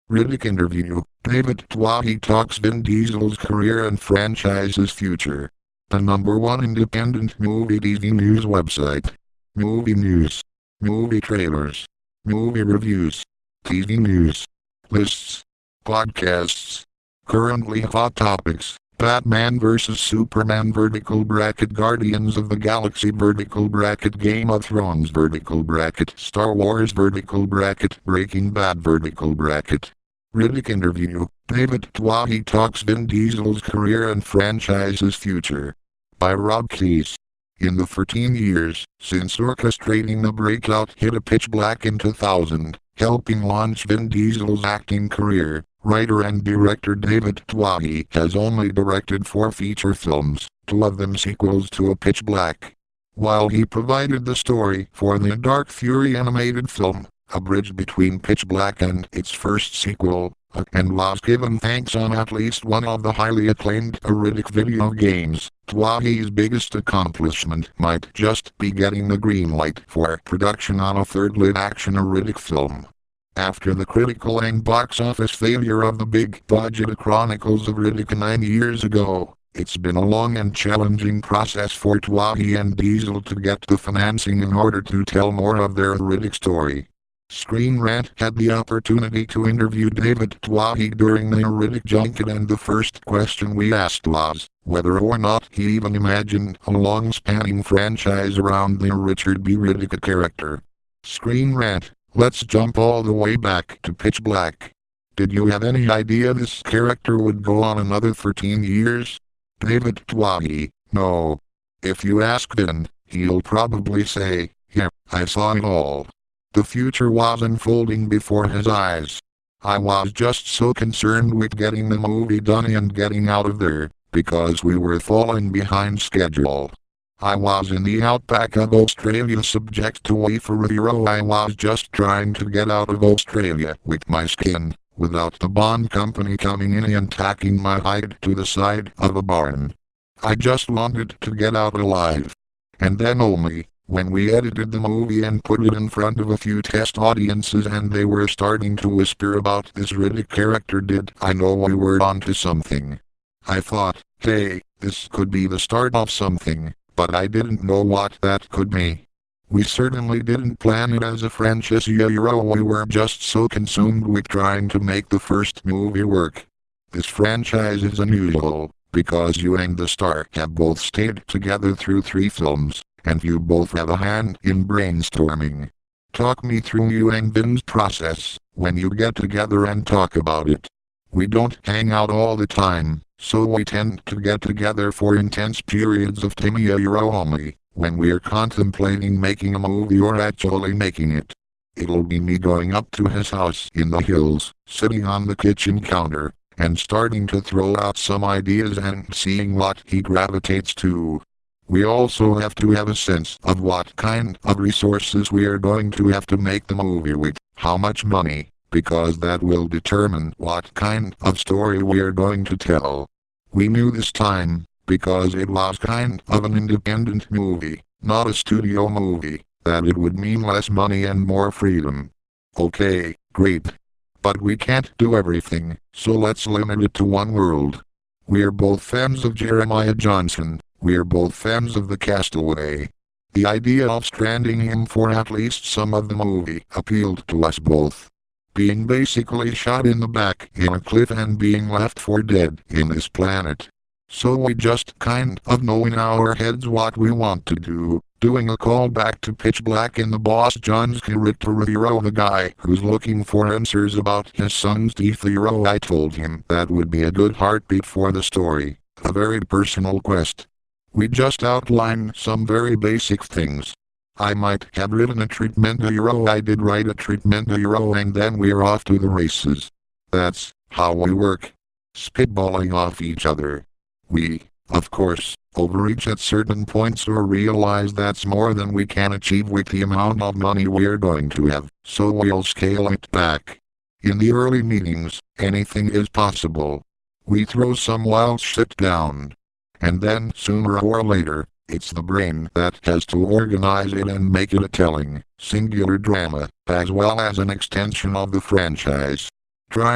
Riddick interview. David Twohy talks Vin Diesel's career and franchise's future. The #1 independent movie TV news website. Movie news. Movie trailers. Movie reviews. TV news. Lists. Podcasts. Currently hot topics. Batman vs Superman vertical bracket, Guardians of the Galaxy vertical bracket, Game of Thrones vertical bracket, Star Wars vertical bracket, Breaking Bad vertical bracket. Riddick interview. David Twohy talks Vin Diesel's career and franchise's future. By Rob Cleese. In the 14 years since orchestrating the breakout hit of Pitch Black in 2000, helping launch Vin Diesel's acting career, writer and director David Twohy has only directed 4 feature films, 2 of them sequels to a Pitch Black. While he provided the story for the Dark Fury animated film, a bridge between Pitch Black and its first sequel, and was given thanks on at least one of the highly acclaimed Riddick video games, Twohy's biggest accomplishment might just be getting the green light for production on a third live-action Riddick film. After the critical and box office failure of the big-budget Chronicles of Riddick 9 years ago, it's been a long and challenging process for Twohy and Diesel to get the financing in order to tell more of their Riddick story. Screen Rant had the opportunity to interview David Twohy during the Riddick junket, and the first question we asked was whether or not he even imagined a long-spanning franchise around the Richard B. Riddick character. Screen Rant. Let's jump all the way back to Pitch Black. Did you have any idea this character would go on another 13 years? David Twohy. No. If you ask Vin, he'll probably say, yeah, I saw it all. The future was unfolding before his eyes. I was just so concerned with getting the movie done and getting out of there, because we were falling behind schedule. I was in the outback of Australia subject to a fever. I was just trying to get out of Australia with my skin, without the Bond company coming in and tacking my hide to the side of a barn. I just wanted to get out alive. And then only, when we edited the movie and put it in front of a few test audiences and they were starting to whisper about this Riddick character, did I know we were onto something. I thought, hey, this could be the start of something, but I didn't know what that could be. We certainly didn't plan it as a franchise. We were just so consumed with trying to make the first movie work. This franchise is unusual, because you and the star have both stayed together through 3 films. And you both have a hand in brainstorming. Talk me through you and Vin's process, when you get together and talk about it. We don't hang out all the time, so we tend to get together for intense periods of time only, when we're contemplating making a movie or actually making it. It'll be me going up to his house in the hills, sitting on the kitchen counter, and starting to throw out some ideas and seeing what he gravitates to. We also have to have a sense of what kind of resources we are going to have to make the movie with, how much money, because that will determine what kind of story we are going to tell. We knew this time, because it was kind of an independent movie, not a studio movie, that it would mean less money and more freedom. Okay, great. But we can't do everything, so let's limit it to one world. We're both fans of Jeremiah Johnson. We're both fans of the Castaway. The idea of stranding him for at least some of the movie appealed to us both. Being basically shot in the back in a cliff and being left for dead in this planet. So we just kind of know in our heads what we want to do, doing a callback to Pitch Black in the boss John's character, the guy who's looking for answers about his son's teeth. I told him that would be a good heartbeat for the story, a very personal quest. We just outlined some very basic things. I might have written a treatment. I did write a treatment. And then we're off to the races. That's how we work. Spitballing off each other. We, of course, overreach at certain points or realize that's more than we can achieve with the amount of money we're going to have, so we'll scale it back. In the early meetings, anything is possible. We throw some wild shit down. And then, sooner or later, it's the brain that has to organize it and make it a telling, singular drama, as well as an extension of the franchise. Try